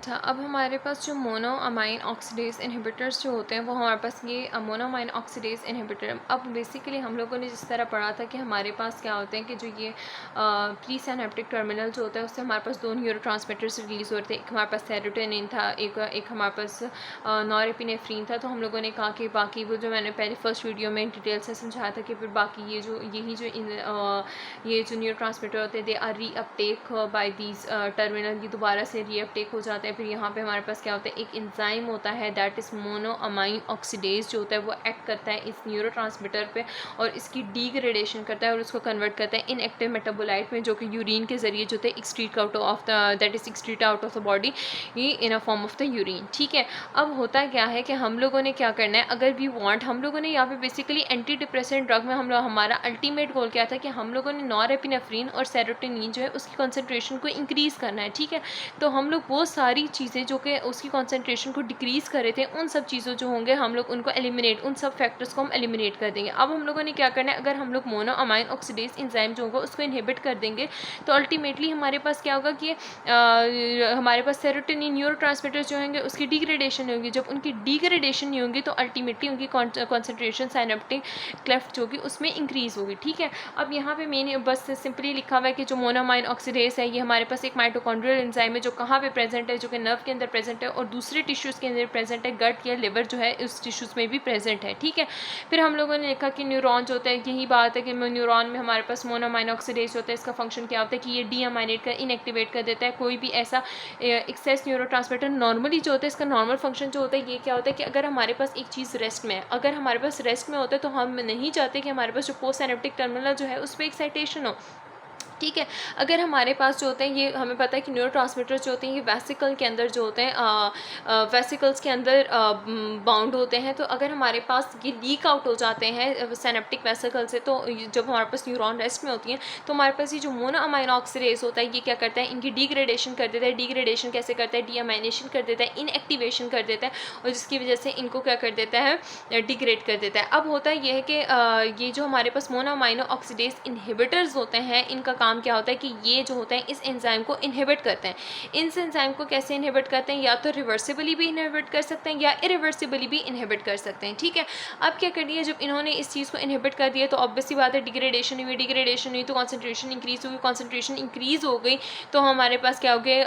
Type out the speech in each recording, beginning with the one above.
अच्छा, अब हमारे पास जो मोनोअमाइन ऑक्सीडेज इनहिबिटर्स जो होते हैं वो हमारे पास ये मोनोअमाइन ऑक्सीडेज इनहिबिटर, अब बेसिकली हम लोगों ने जिस तरह पढ़ा था कि हमारे पास क्या होते हैं कि जो ये प्री सिनेप्टिक टर्मिनल जो होता है उससे हमारे पास दो न्यूरोट्रांसमीटर्स रिलीज़ होते हैं। एक हमारे पास सेरोटोनिन था, एक हमारे पास नॉरएपिनेफ्रिन था। तो हम लोगों ने कहा कि बाकी वो जो मैंने पहले फर्स्ट वीडियो में डिटेल से समझाया था कि फिर बाकी ये जो ये जो न्यूरोट्रांसमीटर होते हैं they are reuptake by these terminal, ये दोबारा से रीअपटेक हो जाते हैं। फिर यहाँ पे हमारे पास क्या होता है, एक एंजाइम होता है दैट इज़ मोनोअमाइन ऑक्सीडेज जो होता है वो एक्ट करता है इस न्यूरोट्रांसमीटर पे और इसकी डीग्रेडेशन करता है और उसको कन्वर्ट करता है इनएक्टिव मेटाबोलाइट में, जो कि यूरिन के जरिए जो होता है excrete out of the that is excrete out of the body in a form of the urine. ठीक है, अब होता क्या है कि हम लोगों ने क्या करना है, अगर वी वांट, हम लोगों ने यहाँ पे बेसिकली एंटी डिप्रेसेंट ड्रग में हम लोग, हमारा अल्टीमेट गोल क्या था कि हम लोगों ने नॉरएपिनेफ्रिन और सेरोटोनिन जो है उसकी कॉन्सेंट्रेशन को इंक्रीज़ करना है। ठीक है, तो हम लोग वो सारी चीज़ें जो कि उसकी कॉन्सेंट्रेशन को डिक्रीज़ कर रहे थे उन सब चीज़ों जो होंगे हम लोग उनको एलिमिनेट, उन सब फैक्टर्स को हम एलिमिनेट कर देंगे। अब हम लोगों ने क्या करना है, अगर हम लोग मोनोअमाइन ऑक्सीडेज एंजाइम जो होगा उसको इनहिबिट कर देंगे तो अल्टीमेटली हमारे पास क्या होगा कि हमारे पास सेरोटोनिन न्यूरोट्रांसमीटर्स जो होंगे उसकी डिग्रेडेशन होगी। जब उनकी डिग्रेडेशन नहीं होगी तो अल्टीमेटली उनकी कॉन्सेंट्रेशन साइनेप्टिक क्लेफ्ट जो होगी उसमें इंक्रीज़ होगी। ठीक है, अब यहाँ पे मैंने बस सिंपली लिखा हुआ है कि जो मोनोअमाइन ऑक्सीडेज है ये हमारे पास एक माइटोकॉन्ड्रियल एंजाइम है जो कहाँ पे प्रेजेंट है, जो कि नर्व के अंदर प्रेजेंट है और दूसरे टिश्यूज़ के अंदर प्रेजेंट है, गट या लिवर जो है उस टिश्यूज़ में भी प्रेजेंट है। ठीक है, फिर हम लोगों ने लिखा कि न्यूरॉन जो होता है, यही बात है कि न्यूरॉन में हमारे पास मोनोअमाइन ऑक्सीडेज होता है, इसका फंक्शन क्या होता है कि ये डीअमाइनेट कर इनएक्टिवेट कर देता है कोई भी ऐसा एक्सेस न्यूरोट्रांसमीटर। नॉर्मली जो होता है इसका नॉर्मल फंक्शन जो होता है ये क्या होता है कि अगर हमारे पास एक चीज़ रेस्ट में है, अगर हमारे पास रेस्ट में होता है तो हम नहीं चाहते कि हमारे पास जो पोस्ट सिनेप्टिक टर्मिनल जो है उस पर एक्साइटेशन हो। ठीक है, अगर हमारे पास जो होते हैं, ये हमें पता है कि न्यूरोट्रांसमीटर्स जो होते हैं ये वेसिकल के अंदर जो होते हैं वेसिकल्स के अंदर बाउंड होते हैं। तो अगर हमारे पास ये लीक आउट हो जाते हैं सिनेप्टिक वेसिकल से, तो जब हमारे पास न्यूरॉन रेस्ट में होती हैं तो हमारे पास ये जो मोनोअमाइन ऑक्सीडेज होता है ये क्या करता है, इनकी डिग्रेडेशन कर देता है। डिग्रेडेशन कैसे करता है, डीअमाइनेशन कर देता है, इनएक्टिवेशन कर देता है और जिसकी वजह से इनको क्या कर देता है, डिग्रेड कर देता है। अब होता है ये है कि ये जो हमारे पास मोनोअमाइनो ऑक्सीडेज इनहिबिटर्स होते हैं इनका काम क्या होता है कि ये जो होता है इस एंजाइम को इनहिबिट करते हैं। इस एंजाइम को कैसे इनहिबिट करते हैं, या तो रिवर्सिबली भी इनहिबिट कर सकते हैं या इरिवर्सिबली भी इनहिबिट कर सकते हैं। ठीक है, अब क्या कर दिया, जब इन्होंने इस चीज़ को इनहिबिट कर दिया तो ऑब्वियसली बात है डिग्रेडेशन हुई, डिग्रेडेशन हुई तो कॉन्सेंट्रेशन इंक्रीज हुई, कॉन्सेंट्रेशन इंक्रीज हो गई तो हमारे पास क्या हो गया,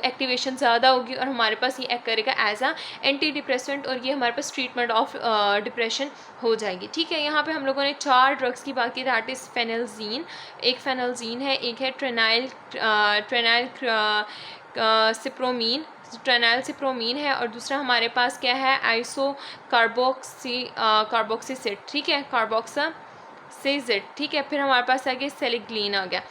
एक्टिवेशन ज़्यादा होगी और हमारे पास ये एक्ट करेगा एज अ एंटी डिप्रेसेंट और ये हमारे पास ट्रीटमेंट ऑफ डिप्रेशन हो जाएगी। ठीक है, यहाँ पे हम लोगों ने 4 ड्रग्स की बात की, दैट इज़ फेनल्जीन, एक फेनल्जीन है, एक है ट्रेनाइल सिप्रोमीन है और दूसरा हमारे पास क्या है, आइसो कार्बोक्सीसिड। ठीक है, कार्बोक्सासिड। ठीक है, फिर हमारे पास आ गया सेलिग्लीन आ गया।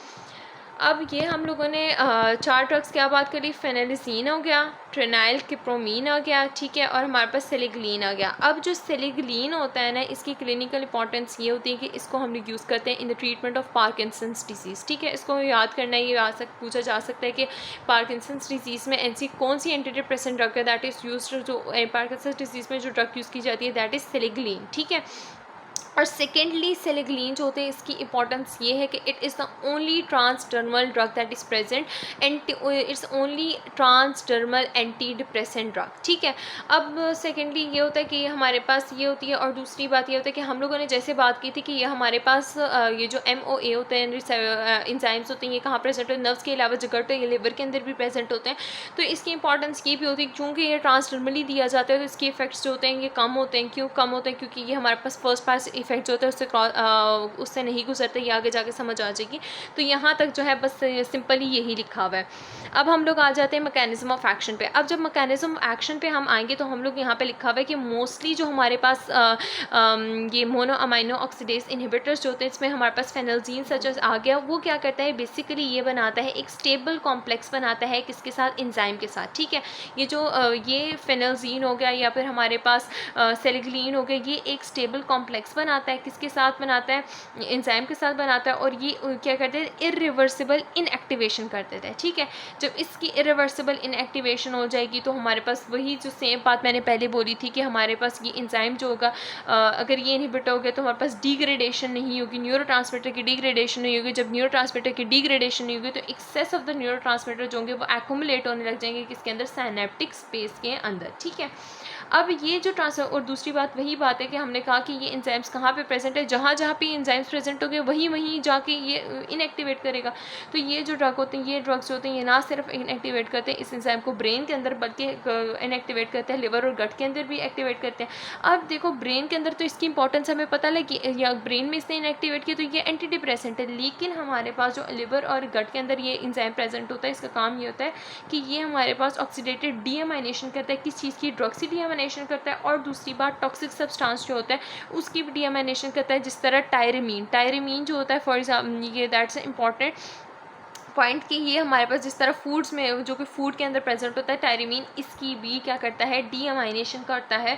अब ये हम लोगों ने 4 ड्रग्स क्या बात करी, फेनेलिजीन हो गया, ट्रेनाइलसिप्रोमीन आ गया, ठीक है, और हमारे पास सेलिग्लीन आ गया। अब जो सेलिग्लीन होता है ना, इसकी क्लिनिकल इंपॉर्टेंस ये होती है कि इसको हम लोग यूज़ करते हैं in the treatment of Parkinson's disease. ठीक है, इसको याद करना है, ये पूछा जा सकता है कि पार्किंसंस डिजीज़ में ऐसी कौन सी एंटी डिप्रेसेंट ड्रग है दैट इज़ यूज, जो पार्किंसंस डिजीज़ में जो ड्रग यूज़ की जाती है दैट इज़ सेलिग्लीन। ठीक है, और सेकेंडली सेलिग्लीन जो होते हैं इसकी इंपॉर्टेंस ये है कि it is the only transdermal drug that is present and it's only transdermal anti depressant drug. ठीक है, अब सेकेंडली ये होता है कि हमारे पास ये होती है और दूसरी बात ये होता है कि हम लोगों ने जैसे बात की थी कि ये हमारे पास ये जो MOA होते हैं, इंजाइम्स होते हैं, ये कहाँ प्रेजेंट होते हैं, नर्व्स के अलावा जगट ये लिवर के अंदर भी प्रेजेंट होते हैं। तो इसकी इंपॉर्टेंस ये भी होती है क्योंकि ये ट्रांसडर्मली दिया जाता है तो इसके इफेक्ट्स जो होते हैं ये कम होते हैं। क्यों कम होते हैं, क्योंकि ये हमारे पास फर्स्ट पास इफेक्ट जो होता है उससे नहीं गुजरते, ये आगे जाके समझ आ जाएगी। तो यहाँ तक जो है बस सिंपली यही लिखा हुआ है। अब हम लोग आ जाते हैं मैकेनिज्म ऑफ एक्शन पे। अब जब मैकेनिज्म ऑफ एक्शन पे हम आएंगे तो हम लोग यहाँ पे लिखा हुआ है कि मोस्टली जो हमारे पास ये मोनोअमाइनो ऑक्सीडेज इनहिबिटर्स जो होते हैं इसमें हमारे पास फेनल्जीन सच आ गया, वो क्या करता है बेसिकली ये बनाता है एक स्टेबल कॉम्प्लेक्स बनाता है किसके साथ, एंजाइम के साथ। ठीक है, ये जो ये फेनल्जीन हो गया या फिर हमारे पास सेलिग्लीन हो गया, ये एक स्टेबल कॉम्प्लेक्स बनाता बनाता है, किसके साथ बनाता है, एंजाइम के साथ बनाता है, और ये क्या करते हैं, इरिवर्सिबल इनएक्टिवेशन कर देते हैं। ठीक है, जब इसकी इरिवर्सिबल इनएक्टिवेशन हो जाएगी तो हमारे पास वही जो सेम बात मैंने पहले बोली थी कि हमारे पास ये एंजाइम जो होगा, अगर ये इनहिबिट हो गया तो हमारे पास डिग्रेडेशन नहीं होगी, न्यूरोट्रांसमीटर की डिग्रेडेशन नहीं होगी। जब न्यूरोट्रांसमीटर की डिग्रेडेशन नहीं होगी तो एक्सेस ऑफ द न्यूरोट्रांसमीटर जो होंगे वो एक्यूमुलेट होने लग जाएंगे किसके अंदर, साइनेप्टिक स्पेस के अंदर। ठीक है, अब ये जो ट्रांसफर, और दूसरी बात वही बात है कि हमने कहा कि ये एंजाइम्स कहाँ पे प्रेजेंट है, जहाँ जहाँ पे एंजाइम्स प्रेजेंट हो गए वहीं वहीं जाके ये इनएक्टिवेट करेगा। तो ये जो ड्रग होते हैं, ये ड्रग्स होते हैं, ये ना सिर्फ इनएक्टिवेट करते हैं इस एंजाइम को ब्रेन के अंदर, बल्कि इनएक्टिवेट करते हैं लिवर और गट के अंदर भी एक्टिवेट करते हैं। अब देखो ब्रेन के अंदर तो इसकी इंपॉर्टेंस हमें पता लगी, या ब्रेन में इसने इनएक्टिवेट किया तो ये एंटी डिप्रेसेंट है, लेकिन हमारे पास जो लिवर और गट के अंदर ये एंजाइम प्रेजेंट होता है, इसका काम ये होता है कि ये हमारे पास ऑक्सीडेटिव डीएमाइनेशन करता है। किस चीज़ की, ड्रग्स की डीएमाइनेशन करता है, और दूसरी बात टॉक्सिक सब्सटेंस जो होता है उसकी भी डीएमाइनेशन करता है, जिस तरह टायरेमीन जो होता है, फॉर एग्जाम्पल ये दैट्स इंपॉर्टेंट पॉइंट कि ये हमारे पास जिस तरह फूड्स में जो कि फूड के अंदर प्रेजेंट होता है टायरीमीन, इसकी भी क्या करता है, डीअमाइनेशन करता है।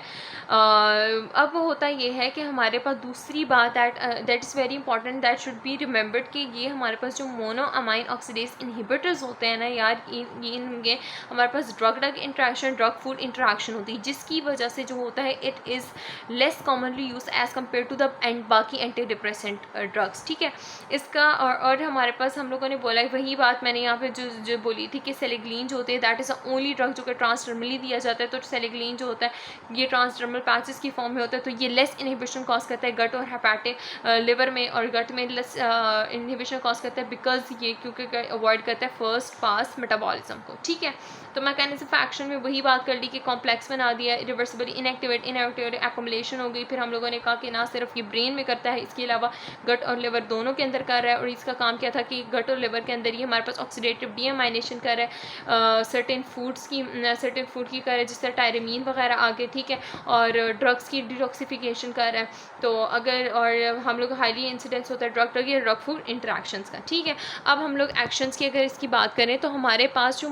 अब होता ये है कि हमारे पास दूसरी बात that is very important, that should be remembered कि ये हमारे पास जो मोनोअमाइन ऑक्सीडेज इनहिबिटर्स होते हैं ना यार, इनके हमारे पास drug drug interaction, drug food interaction होती है, जिसकी वजह से जो होता है it is less commonly use as compare to the बाकी एंटी डिप्रेसेंट ड्रग्स। ठीक है, इसका और हमारे पास हम लोगों ने बोला वही बात मैंने यहाँ पे जो बोली थी कि सेलिग्लिन जो होते हैं that is the only drug जो कि ट्रांसडर्मली दिया जाता है। तो सेलिग्लिन जो होता है ये ट्रांसडर्मल पैचेस की फॉर्म में होता है, तो ये लेस इनहिबिशन कॉज करता है गट और हेपेटिक लिवर में, और गट में लेस इनहिबिशन कॉज करता है बिकॉज ये क्योंकि अवॉइड करता है फर्स्ट पास मेटाबॉलिज्म को। ठीक है, तो मैकेनिज्म ऑफ एक्शन में वही बात कर ली कि कॉम्प्लेक्स बना दिया, रिवर्सिबली इनएक्टिवेट एक्युमुलेशन हो गई। फिर हम लोगों ने कहा कि ना सिर्फ ये ब्रेन में करता है, इसके अलावा गट और लिवर दोनों के अंदर कर रहा है, और इसका काम क्या था कि गट और लिवर के अंदर ये हमारे पास ऑक्सीडेटिव डीअमाइनेशन कर रहा है, सर्टेन फूड की कर रहा है जिस तरह टायरेमीन वगैरह आगे। ठीक है, और ड्रग्स की डिटॉक्सिफिकेशन कर रहा है। तो अगर और हम लोग हाईली इंसिडेंस होता है ड्रग ड्रग या ड्रग फूड इंटरेक्शंस का। ठीक है, अब हम लोग एक्शंस की अगर इसकी बात करें तो हमारे पास जो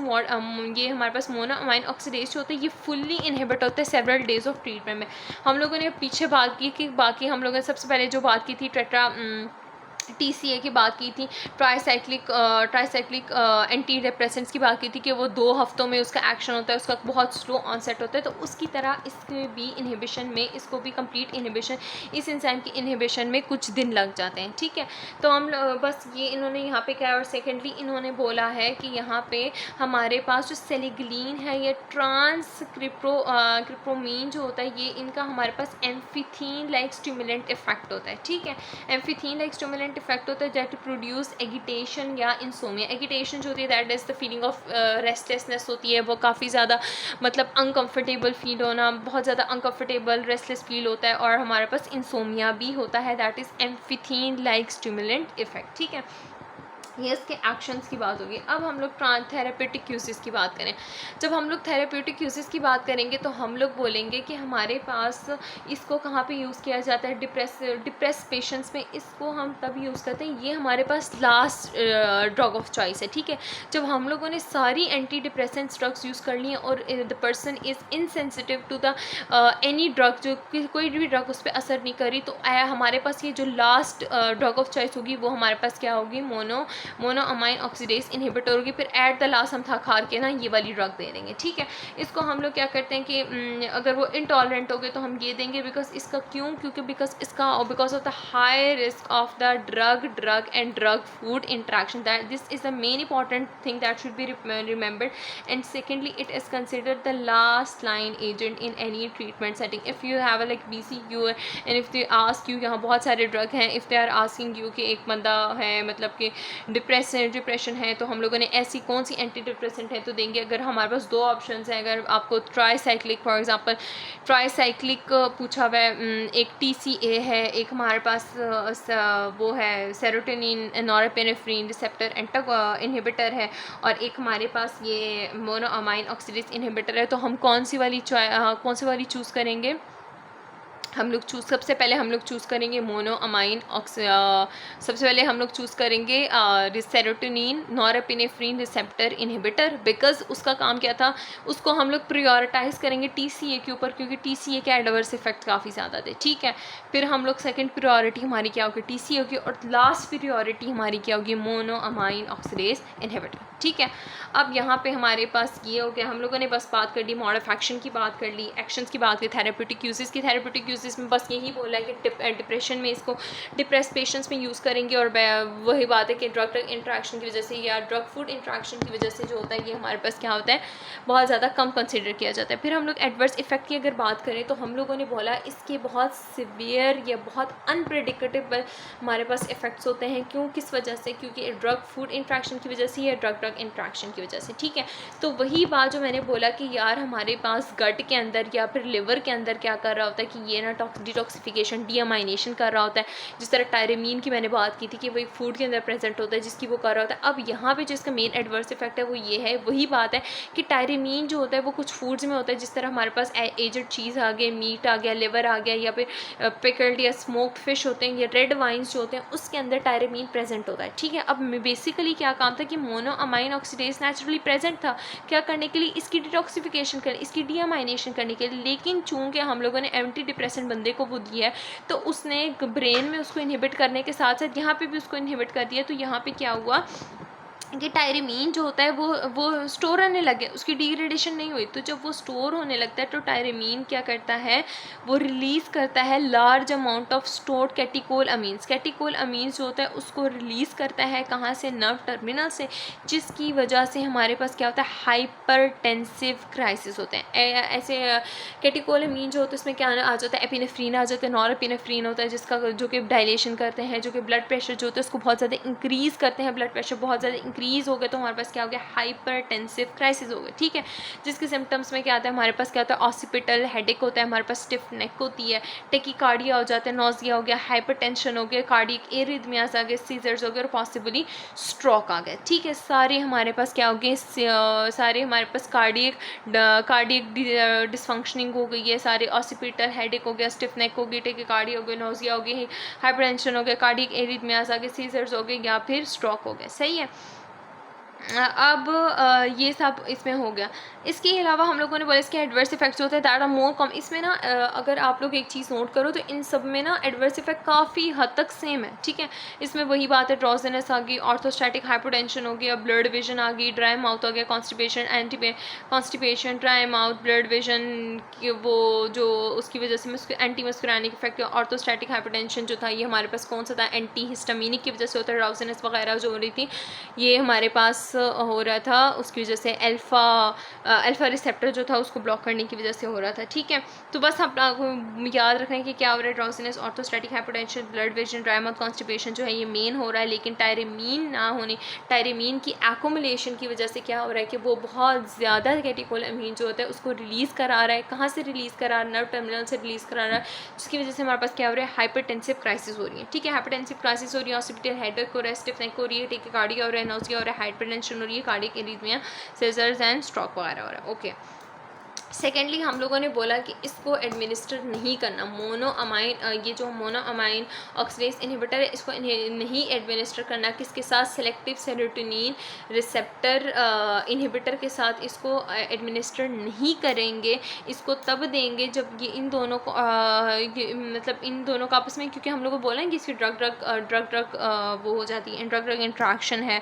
ये हमारे पास मोनोअमाइन ऑक्सीडेज होते हैं ये फुल्ली इनहिबिट होते हैं सेवरल डेज ऑफ ट्रीटमेंट में। हम लोगों ने पीछे बात की कि बाकी हम लोगों ने सबसे पहले जो बात की थी TCA की बात की थी, ट्राईसाइक्लिक एंटी डिप्रेसेंट्स की बात की थी कि वो 2 हफ्तों में उसका एक्शन होता है, उसका बहुत स्लो ऑनसेट होता है। तो उसकी तरह इसके भी इनहिबिशन में, इसको भी कंप्लीट इनहिबिशन, इस एंजाइम की इनहिबिशन में कुछ दिन लग जाते हैं। ठीक है, तो हम बस ये इन्होंने यहाँ पे क्या, और सेकेंडली इन्होंने बोला है कि यहाँ पे हमारे पास जो सेलिग्लिन है ये क्रिप्रोमीन जो होता है ये इनका हमारे पास एम्फीथीन लाइक स्टिमुलेंट इफेक्ट होता है। ठीक है, एम्फीथीन लाइक स्टिमुलेंट इफेक्ट होता है दैट प्रोड्यूस एगिटेशन या इंसोमिया। एगिटेशन जो होती है that is the feeling of restlessness होती है, वो काफ़ी ज़्यादा मतलब अनकम्फर्टेबल फील होना, बहुत ज़्यादा अनकम्फर्टेबल रेस्टलेस फील होता है, और हमारे पास इंसोमिया भी होता है, that is amphetamine like stimulant effect. ठीक है, ये इसके एक्शंस की बात होगी। अब हम लोग थेरेप्यूटिक यूजेस की बात करें। जब हम लोग थेरेप्यूटिक यूजेस की बात करेंगे तो हम लोग बोलेंगे कि हमारे पास इसको कहाँ पे यूज़ किया जाता है, डिप्रेस पेशेंट्स में इसको हम तब यूज़ करते हैं, ये हमारे पास लास्ट ड्रग ऑफ चॉइस है। ठीक है, जब हम लोगों ने सारी एंटी डिप्रेसेंट्स ड्रग्स यूज़ कर ली हैं और the person is insensitive to the any drug, जो कोई भी ड्रग उस पर असर नहीं करी, तो हमारे पास ये जो लास्ट ड्रग ऑफ चॉइस होगी वो हमारे पास क्या होगी, मोनोअमाइन ऑक्सीडेज इनहिबिटर होगी। फिर एट द लास्ट हम थक हार के ना ये वाली ड्रग दे देंगे। ठीक है, इसको हम लोग क्या करते हैं कि अगर वो इंटॉलरेंट हो गए तो हम ये देंगे, बिकॉज इसका क्योंकि because of the high risk of the drug and drug food interaction, that this is the main important thing that should be remembered. And secondly it is considered the last line agent in any treatment setting. If you have like BCU and if they ask you, यहाँ बहुत सारे drug हैं, if they are asking you कि एक बंदा है मतलब कि डिप्रेशन है तो हम लोगों ने ऐसी कौन सी एंटी डिप्रेसेंट है तो देंगे। अगर हमारे पास 2 ऑप्शन हैं, अगर आपको ट्राईसाइक्लिक फॉर एग्जांपल ट्राईसाइक्लिक पूछा हुआ है, एक TCA है, एक हमारे पास वो है सेरोटोनिन नॉरपेनेफ्रिन रिसेप्टर इनहिबिटर है, और एक हमारे पास ये मोनोअमाइन ऑक्सीडेज इनहिबिटर है, तो हम कौन सी वाली चूज़ करेंगे, हम लोग सबसे पहले हम लोग चूज़ करेंगे मोनोअमाइन सबसे पहले हम लोग चूज़ करेंगे serotonin norepinephrine receptor inhibitor, because उसका काम क्या था, उसको हम लोग प्रायोरिटाइज़ करेंगे टीसीए के ऊपर, क्योंकि टीसीए के एडवर्स इफेक्ट काफ़ी ज़्यादा थे। ठीक है, फिर हम लोग सेकंड प्रायोरिटी हमारी क्या होगी, टीसीए होगी, और लास्ट प्रायोरिटी हमारी क्या होगी, मोनोअमाइन ऑक्सीडेज इनहिबिटर। ठीक है, अब यहाँ पे हमारे पास ये हो गया, हम लोगों ने बस बात कर ली, मोड ऑफ एक्शन की बात कर ली, एक्शंस की बात की, थेरेप्यूटिक यूजेस की। थेरेप्यूटिक यूजेस में बस यही बोला है कि डिप्रेशन में इसको डिप्रेस पेशेंट्स में यूज़ करेंगे, और वही बात है कि ड्रग ड्रग इंट्रैक्शन की वजह से या ड्रग फूड इंट्रैक्शन की वजह से जो होता है ये हमारे पास क्या होता है, बहुत ज़्यादा कम कंसिडर किया जाता है। फिर हम लोग एडवर्स इफेक्ट की अगर बात करें तो हम लोगों ने बोला इसके बहुत सिवियर या बहुत अनप्रेडिक्टेबल हमारे पास इफेक्ट्स होते हैं। क्यों, किस वजह से, क्योंकि ड्रग फूड इंट्रैक्शन की वजह से या ड्रग ड्रग इंट्रैक्शन की वजह से। ठीक है, तो वही बात जो मैंने बोला कि यार हमारे पास गट के अंदर या फिर लिवर के अंदर क्या कर रहा होता है कि ये ना डिटॉक्सिफिकेशन डीअमाइनेशन कर रहा होता है, जिस तरह टायरेमीन की मैंने बात की थी कि वही फूड के अंदर प्रेजेंट होता है जिसकी वो कर रहा होता है। अब यहाँ पे जिसका मेन एडवर्स इफेक्ट है वो ये है, वही बात है कि टायरेमीन जो होता है वो कुछ फूड्स में होता है, जिस तरह हमारे पास एजड चीज़ आ गया, मीट आ गया, लिवर आ गया, या फिर पिकल्ड या स्मोक्ड फिश होते हैं, या रेड वाइन्स जो होते हैं उसके अंदर टायरेमीन प्रेजेंट होता है। ठीक है, अब बेसिकली क्या काम था कि मोनोअमाइन ऑक्सीडेज नेचुरली प्रेजेंट था क्या करने के लिए, इसकी डिटॉक्सिफिकेशन करने, इसकी डीअमाइनेशन करने के लिए। लेकिन चूंकि हम लोगों ने एंटी डिप्रेसेंट बंदे को वो दिया है तो उसने ब्रेन में उसको इनहिबिट करने के साथ साथ यहाँ पे भी उसको इनहिबिट कर दिया। तो यहाँ पे क्या हुआ कि टायरेमीन जो होता है वो स्टोर होने लगे, उसकी डिग्रेडेशन नहीं हुई। तो जब वो स्टोर होने लगता है तो टायरेमीन क्या करता है, वो रिलीज़ करता है large amount of stored catecholamines. Catecholamines जो होता है उसको रिलीज़ करता है कहाँ से, नर्व टर्मिनल से, जिसकी वजह से हमारे पास क्या होता है, हाइपरटेंसिव क्राइसिस होते हैं। ऐसे कैटिकोल अमीन जो होता है उसमें क्या आ जाता है, एपिनेफ्रीन आ जाता है, नॉरएपिनेफ्रीन होता है जिसका जो कि डायलेशन करते हैं, जो कि ब्लड प्रेशर जो होता है उसको बहुत ज़्यादा इंक्रीज़ करते हैं। ब्लड प्रेशर बहुत ज़्यादा इंक्रीज़ हो गया तो हमारे पास क्या हो गया, हाइपरटेंसिव क्राइसिस हो गया। ठीक है, जिसके सिम्टम्स में क्या आता है, हमारे पास क्या होता है, ऑसिपिटल हेडेक होता है, हमारे पास स्टिफ नेक होती है, टेकिकार्डिया हो जाता है, नोजिया हो गया, हाइपरटेंशन हो गया, कार्डियक एरिथमियास आ गए, सीजर्स हो गए, और पॉसिबली स्ट्रोक आ गए। ठीक है, सारे हमारे पास क्या हो गए, सारे हमारे पास कार्डियक डिसफंक्शनिंग हो गई है, सारे ऑसिपिटल हेडेक हो गया, स्टिफ नेक हो गई, टेकिकार्डिया हो गया, नोजिया हो गई, हाइपरटेंशन हो गया, कार्डियक एरिथमियास आ गए, सीजर्स हो गए, या फिर स्ट्रोक हो गया। सही है, अब ये सब इसमें हो गया। इसके अलावा हम लोगों ने बोला इसके एडवर्स इफेक्ट्स होते हैं दैट आर मोर कम। इसमें ना अगर आप लोग एक चीज़ नोट करो तो इन सब में ना एडवर्स इफेक्ट काफ़ी हद तक सेम है। ठीक है, इसमें वही बात है, ड्रोजिनेस आ गई, ऑर्थोस्टैटिक हाइपोटेंशन हो गया, ब्लड विजन आ गई, ड्राई माउथ हो गया, constipation, dry mouth, blood vision वो जो उसकी वजह से एंटी मस्कुरानिक इफेक्ट, ऑर्थोस्टैटिक हाइपोटेंशन जो था ये हमारे पास कौन सा था, एंटी हिस्टामिनिक की वजह से होता है, ड्राउजिनेस वगैरह जो हो रही थी ये हमारे पास हो रहा था उसकी वजह से, अल्फ़ा रिसेप्टर जो था उसको ब्लॉक करने की वजह से हो रहा था। ठीक है, तो बस आप याद रखें कि क्या हो रहा है, drowsiness, orthostatic hypotension, blurred vision, dry mouth, constipation जो है ये मेन हो रहा है। लेकिन टायरेमीन ना होने, टायरेमीन की एक्युमुलेशन की वजह से क्या हो रहा है कि वो बहुत ज़्यादा कैटेकोलामीन जो होता है उसको रिलीज़ करा रहा है। कहाँ से रिलीज़ करा रहा है, नर्व टर्मिनल से रिलीज़ करा रहा है, जिसकी वजह से हमारे पास क्या हो रहा है, हाइपरटेंसिव क्राइसिस हो रही है। ठीक है, हाइपरटेंसिव क्राइसिस हो रही है, ऑसिपिटल हेडेक हो रहा है, स्टिफ नेक हो रही है, टेकिकार्डिया हो रहा है, नोजिया हो रहा है, हाइपरटेंशन हो रही है, cardiac arrhythmia, seizures and stroke वगैरह हो रहा है। ओके, सेकेंडली हम लोगों ने बोला कि इसको एडमिनिस्टर नहीं करना, मोनोअमाइन ये जो मोनोअमाइन ऑक्सीडेज इनहिबिटर है इसको नहीं एडमिनिस्टर करना। किसके साथ, सेलेक्टिव सेरोटोनिन रिसेप्टर इनहिबिटर के साथ इसको एडमिनिस्टर नहीं करेंगे। इसको तब देंगे जब ये इन दोनों को मतलब इन दोनों का आपस में, क्योंकि हम लोग को बोला है कि इसकी ड्रग वो हो जाती है, ड्रग ड्रग इंट्रैक्शन है।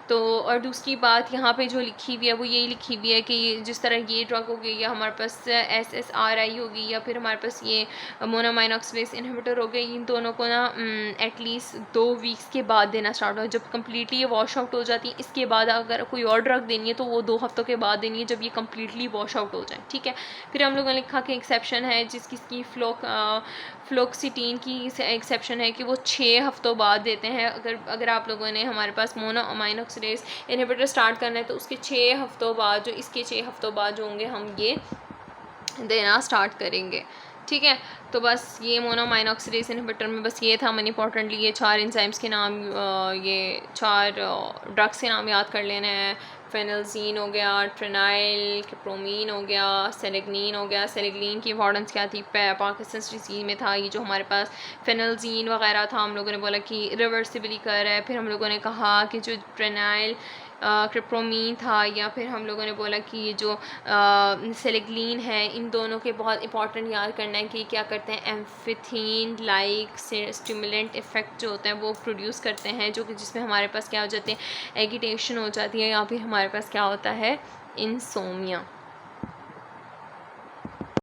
तो और दूसरी बात यहाँ पे जो लिखी हुई है वो यही लिखी हुई है कि जिस तरह ये ड्रग हो गई या हमारे पास SSRI होगी या फिर हमारे पास ये मोनोअमाइन ऑक्सीडेज इनहिबिटर हो गई, इन दोनों को ना एटलीस्ट 2 वीक्स के बाद देना स्टार्ट हो। जब कम्प्लीटली ये वॉश आउट हो जाती है इसके बाद अगर कोई और ड्रग देनी है तो वो 2 हफ्तों के बाद देनी है जब ये कम्प्लीटली वॉश आउट हो जाए। ठीक है, फिर हम लोगों ने लिखा कि एक्सेप्शन है जिसकी फ्लोक्सिटीन की एक्सेप्शन है कि वो 6 हफ्तों बाद देते हैं। अगर आप लोगों ने हमारे पास मोनोअमाइन ऑक्सीडेज इनहिबिटर स्टार्ट करना है तो उसके 6 हफ्तों बाद जो इसके 6 हफ्तों बाद जो होंगे हम ये देना स्टार्ट करेंगे। ठीक है, तो बस ये मोनोअमाइन ऑक्सीडेज इनहिबिटर में बस ये था। मैंने इंपॉर्टेंटली ये 4 एंजाइम्स के नाम, ये 4 ड्रग्स के नाम याद कर लेने हैं। फेनल्जीन हो गया, ट्रेनाइल, क्रिप्रोमीन हो गया, सेलेग्निन हो गया। सेलेग्निन की इंपॉर्टेंस क्या थी? पार्किंसंस डिजीज़ में था ये जो हमारे पास फेनल्जीन वगैरह था, हम लोगों ने बोला कि रिवर्सिबली कर है। फिर हम लोगों ने कहा कि जो ट्रेनाइल क्रिप्रोमीन था, या फिर हम लोगों ने बोला कि ये जो सेलेग्लिन है, इन दोनों के बहुत इंपॉर्टेंट याद करना है कि क्या करते हैं, एम्फिथीन लाइक स्टिमुलेंट इफ़ेक्ट जो होते हैं वो प्रोड्यूस करते हैं, जो कि जिसमें हमारे पास क्या हो जाते हैं, एगिटेशन हो जाती है, या फिर हमारे पास क्या होता है, इंसोमिया।